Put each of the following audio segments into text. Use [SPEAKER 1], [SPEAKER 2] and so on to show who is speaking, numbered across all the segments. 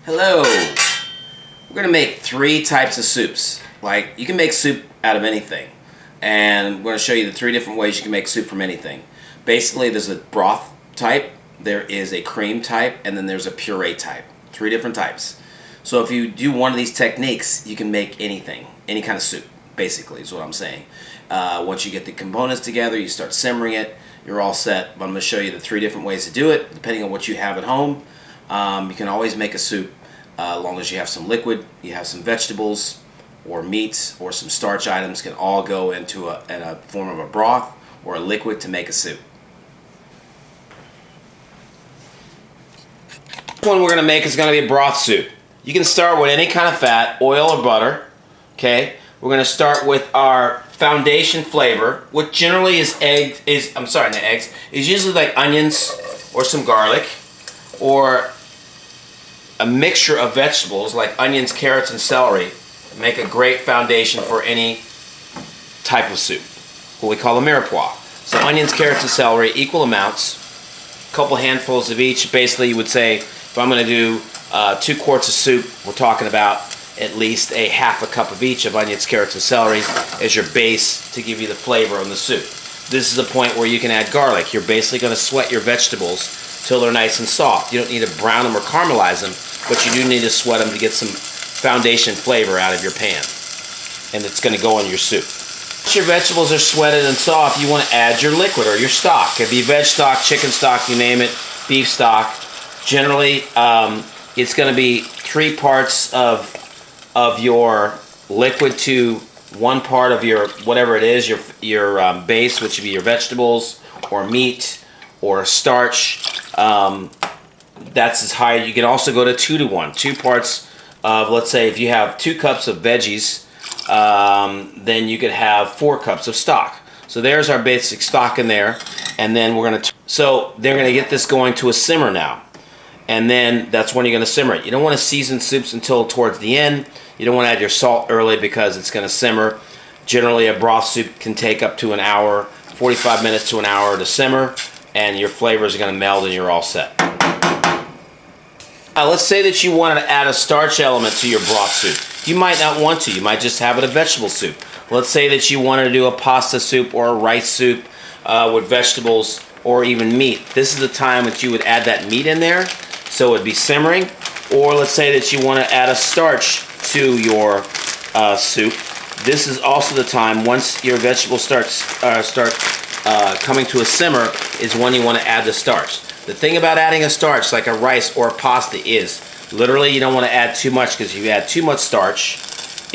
[SPEAKER 1] Hello! We're going to make 3 types of soups. Like, you can make soup out of anything. And we're going to show you the 3 different ways you can make soup from anything. Basically, there's a broth type, there is a cream type, and then there's a puree type. 3 different types. So if you do one of these techniques, you can make anything. Any kind of soup, basically, is what I'm saying. Once you get the components together, you start simmering it, you're all set. But I'm going to show you the 3 different ways to do it, depending on what you have at home. You can always make a soup as long as you have some liquid, you have some vegetables or meats or some starch items can all go into a form of a broth or a liquid to make a soup. The one we're going to make is going to be a broth soup. You can start with any kind of fat, oil or butter. Okay, we're going to start with our foundation flavor, which generally is is usually like onions or some garlic, or a mixture of vegetables like onions, carrots, and celery. Make a great foundation for any type of soup, what we call a mirepoix. So onions, carrots, and celery, equal amounts, a couple handfuls of each. Basically, you would say, if I'm going to do 2 quarts of soup, we're talking about at least a half a cup of each of onions, carrots, and celery as your base to give you the flavor on the soup. This is the point where you can add garlic. You're basically going to sweat your vegetables till they're nice and soft. You don't need to brown them or caramelize them, but you do need to sweat them to get some foundation flavor out of your pan. And it's going to go in your soup. Once your vegetables are sweated and soft, you want to add your liquid or your stock. It could be veg stock, chicken stock, you name it, beef stock. Generally, it's going to be 3 parts of your liquid to 1 part of your, whatever it is, your base, which would be your vegetables or meat or starch. That's as high. You can also go to 2 to 1. 2 parts of, let's say, if you have 2 cups of veggies, then you could have 4 cups of stock. So there's our basic stock in there, and then we're gonna. So they're gonna get this going to a simmer now, and then that's when you're gonna simmer it. You don't want to season soups until towards the end. You don't want to add your salt early because it's gonna simmer. Generally, a broth soup can take up to an hour, 45 minutes to an hour to simmer, and your flavors are gonna meld, and you're all set. Let's say that you wanted to add a starch element to your broth soup. You might not want to. You might just have it a vegetable soup. Let's say that you wanted to do a pasta soup or a rice soup with vegetables or even meat. This is the time that you would add that meat in there, so it would be simmering. Or let's say that you want to add a starch to your soup. This is also the time, once your vegetables start coming to a simmer, is when you want to add the starch. The thing about adding a starch, like a rice or a pasta, is literally you don't want to add too much, because if you add too much starch,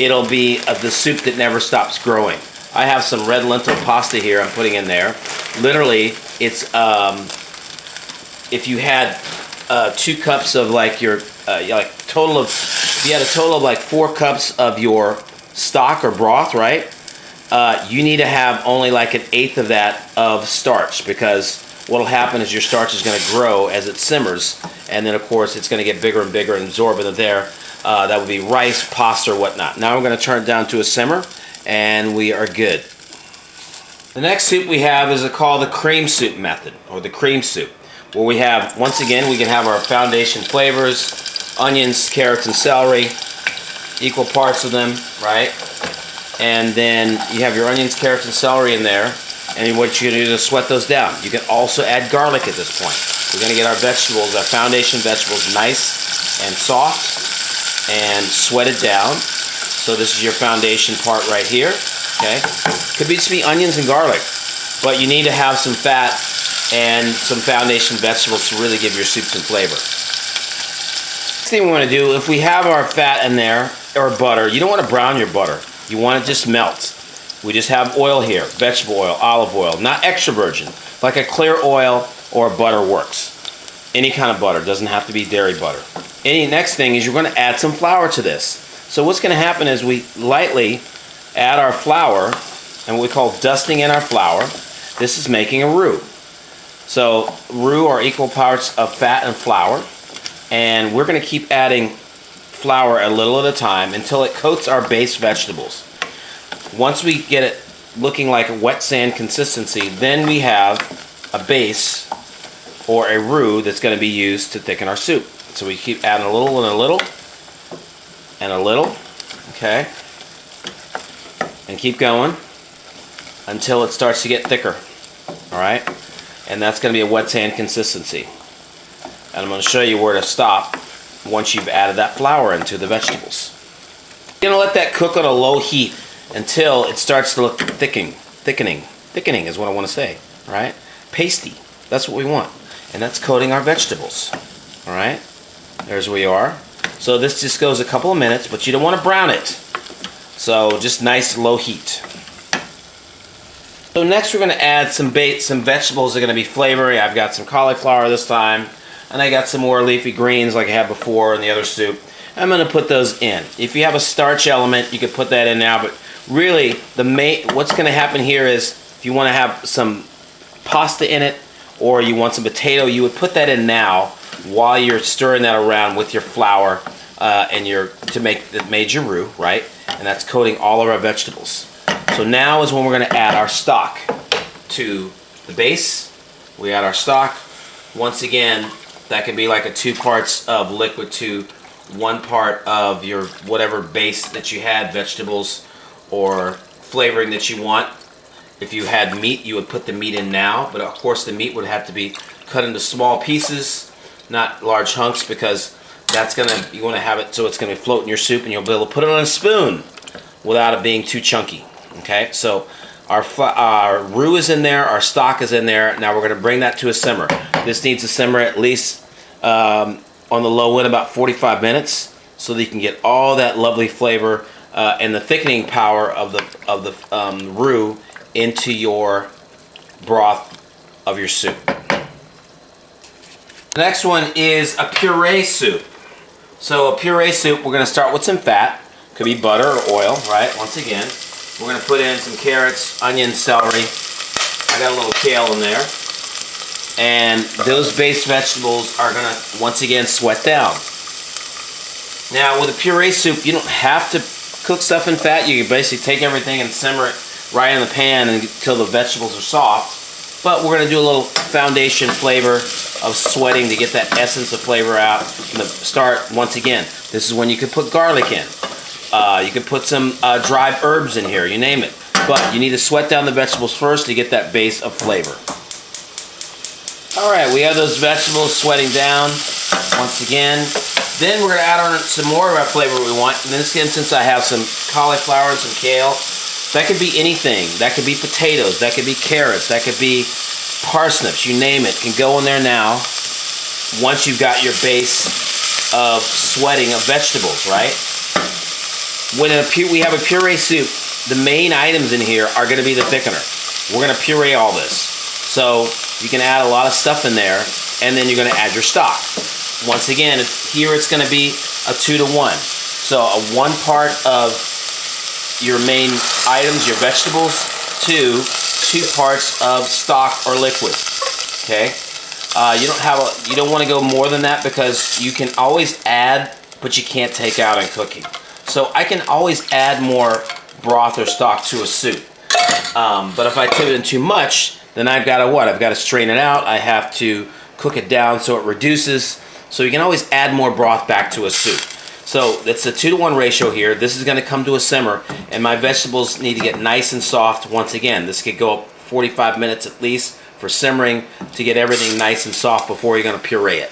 [SPEAKER 1] it'll be the soup that never stops growing. I have some red lentil pasta here I'm putting in there. Literally, it's if you had 2 cups of like your if you had a total of like 4 cups of your stock or broth, right? You need to have only like 1/8 of that of starch, because what'll happen is your starch is going to grow as it simmers, and then of course it's going to get bigger and bigger and absorb into there. That would be rice, pasta, or whatnot. Now we're going to turn it down to a simmer, and we are good. The next soup we have is called the cream soup method, or the cream soup, where we have, once again, we can have our foundation flavors, onions, carrots, and celery, equal parts of them, right? And then you have your onions, carrots, and celery in there. And what you're going to do is sweat those down. You can also add garlic at this point. We're going to get our vegetables, our foundation vegetables, nice and soft, and sweat it down. So this is your foundation part right here. Okay, could just be onions and garlic, but you need to have some fat and some foundation vegetables to really give your soup some flavor. Next thing we want to do, if we have our fat in there or butter, you don't want to brown your butter. You want it just melt. We just have oil here, vegetable oil, olive oil, not extra virgin. Like a clear oil or butter works. Any kind of butter, doesn't have to be dairy butter. Next thing is you're going to add some flour to this. So what's going to happen is we lightly add our flour, and what we call dusting in our flour. This is making a roux. So roux are equal parts of fat and flour, and we're going to keep adding flour a little at a time until it coats our base vegetables. Once we get it looking like a wet sand consistency, then we have a base or a roux that's going to be used to thicken our soup. So we keep adding a little and a little and a little, okay? And keep going until it starts to get thicker, all right? And that's going to be a wet sand consistency. And I'm going to show you where to stop once you've added that flour into the vegetables. You're going to let that cook on a low heat until it starts to look thickening. Thickening is what I want to say, all right? Pasty, that's what we want. And that's coating our vegetables, all right? There's where you are. So this just goes a couple of minutes, but you don't want to brown it. So just nice low heat. So next we're going to add some vegetables that are going to be flavory. I've got some cauliflower this time, and I got some more leafy greens like I had before in the other soup. I'm going to put those in. If you have a starch element, you can put that in now, but really what's going to happen here is if you want to have some pasta in it or you want some potato, you would put that in now while you're stirring that around with your flour to make your roux, right? And that's coating all of our vegetables. So now is when we're going to add our stock to the base. We add our stock. Once again, that can be like a 2 parts of liquid to 1 part of your whatever base that you had, vegetables or flavoring that you want. If you had meat, you would put the meat in now, but of course the meat would have to be cut into small pieces, not large hunks, because you want to have it so it's going to float in your soup and you'll be able to put it on a spoon without it being too chunky. Okay, so our roux is in there, our stock is in there. Now we're going to bring that to a simmer. This needs to simmer at least on the low end about 45 minutes so that you can get all that lovely flavor and the thickening power of the roux into your broth of your soup. The next one is a puree soup. So a puree soup, we're going to start with some fat. Could be butter or oil, right? Once again, we're going to put in some carrots, onions, celery. I got a little kale in there. And those base vegetables are going to, once again, sweat down. Now, with a puree soup, you don't have to cook stuff in fat. You can basically take everything and simmer it right in the pan until the vegetables are soft. But we're going to do a little foundation flavor of sweating to get that essence of flavor out. From the start, once again, this is when you could put garlic in. You could put some dried herbs in here, you name it. But you need to sweat down the vegetables first to get that base of flavor. Alright, we have those vegetables sweating down once again. Then we're going to add on some more of our flavor we want. In this instance, I have some cauliflower and some kale. That could be anything. That could be potatoes. That could be carrots. That could be parsnips. You name it. Can go in there now once you've got your base of sweating of vegetables, right? When we have a puree soup, the main items in here are going to be the thickener. We're going to puree all this. So you can add a lot of stuff in there, and then you're going to add your stock. Once again, here it's going to be a 2 to 1. So a 1 part of your main items, your vegetables, to 2 parts of stock or liquid. Okay, you don't want to go more than that because you can always add, but you can't take out in cooking. So I can always add more broth or stock to a soup. But if I put it in too much, then I've got to what? I've got to strain it out. I have to cook it down so it reduces. So you can always add more broth back to a soup. So it's a 2 to 1 ratio here. This is going to come to a simmer, and my vegetables need to get nice and soft once again. This could go up 45 minutes at least for simmering to get everything nice and soft before you're going to puree it.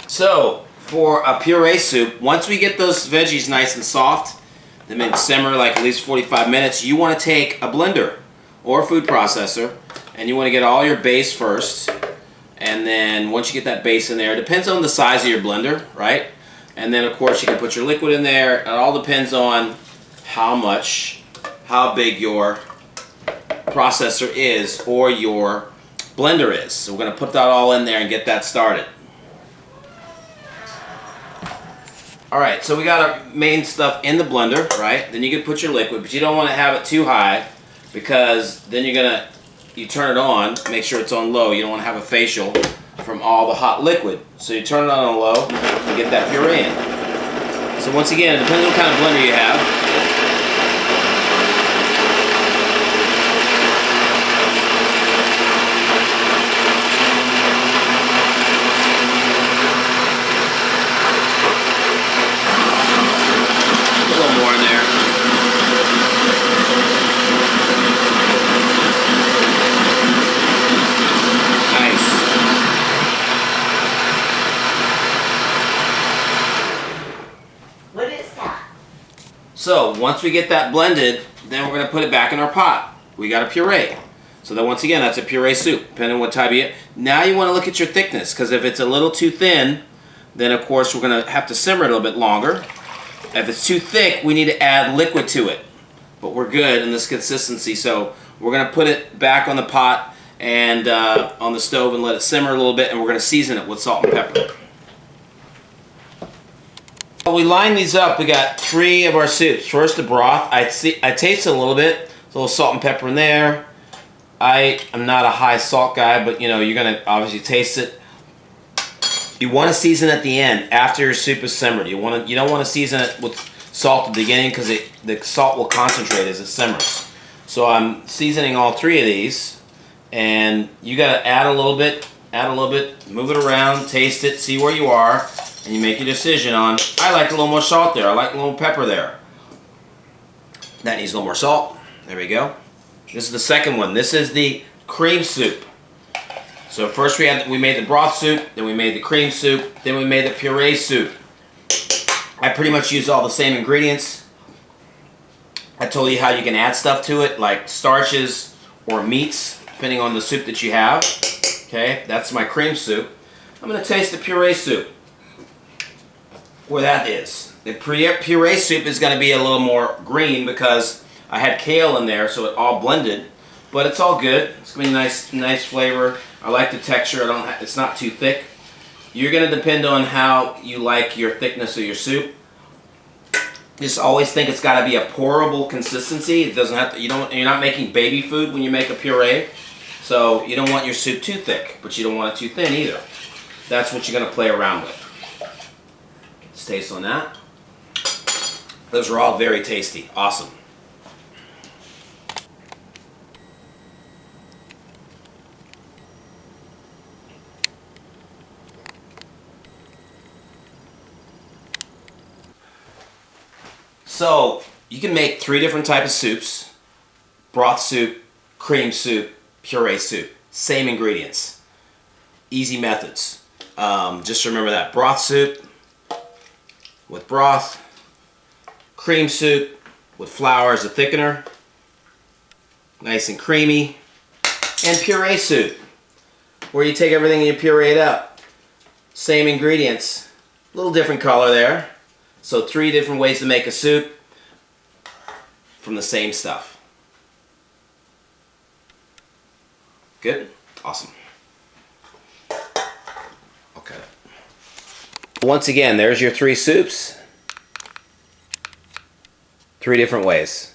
[SPEAKER 1] So for a puree soup, once we get those veggies nice and soft, they may simmer like at least 45 minutes, you want to take a blender or a food processor, and you want to get all your base first. And then once you get that base in there, it depends on the size of your blender, right? And then of course you can put your liquid in there. It all depends on how big your processor is or your blender is. So we're going to put that all in there and get that started. Alright, so we got our main stuff in the blender, right? Then you can put your liquid, but you don't want to have it too high because then you turn it on, make sure it's on low. You don't want to have a facial from all the hot liquid. So you turn it on low and get that puree in. So once again, it depends on what kind of blender you have. So once we get that blended, then we're going to put it back in our pot. We got a puree. So then once again, that's a puree soup, depending on what type you get. Now you want to look at your thickness, because if it's a little too thin, then of course we're going to have to simmer it a little bit longer. If it's too thick, we need to add liquid to it. But we're good in this consistency, so we're going to put it back on the pot and on the stove and let it simmer a little bit, and we're going to season it with salt and pepper. While we line these up, we got 3 of our soups. First, the broth. I taste it a little bit. There's a little salt and pepper in there. I am not a high salt guy, but you know, you're going to obviously taste it. You want to season at the end after your soup is simmered. You don't want to season it with salt at the beginning, because the salt will concentrate as it simmers. So I'm seasoning all 3 of these, and you got to add a little bit, move it around, taste it, see where you are, and you make your decision on, I like a little more salt there, I like a little pepper there. That needs a little more salt. There we go. This is the second one. This is the cream soup. So first we made the broth soup, then we made the cream soup, then we made the puree soup. I pretty much use all the same ingredients. I told you how you can add stuff to it, like starches or meats, depending on the soup that you have. Okay, that's my cream soup. I'm going to taste the puree soup, where that is. The puree soup is going to be a little more green because I had kale in there, so it all blended. But it's all good. It's going to be nice flavor. I like the texture. It's not too thick. You're going to depend on how you like your thickness of your soup. Just always think it's got to be a pourable consistency. It doesn't have to. You're not making baby food when you make a puree, so you don't want your soup too thick, but you don't want it too thin either. That's what you're going to play around with. Let's taste on that. Those are all very tasty. Awesome. So you can make 3 different types of soups: broth soup, cream soup, puree soup. Same ingredients. Easy methods. Just remember that. Broth soup with broth, cream soup with flour as a thickener, nice and creamy, and puree soup, where you take everything and you puree it up. Same ingredients, a little different color there. So 3 different ways to make a soup from the same stuff. Good? Awesome. Okay. Once again, there's your 3 soups. 3 different ways.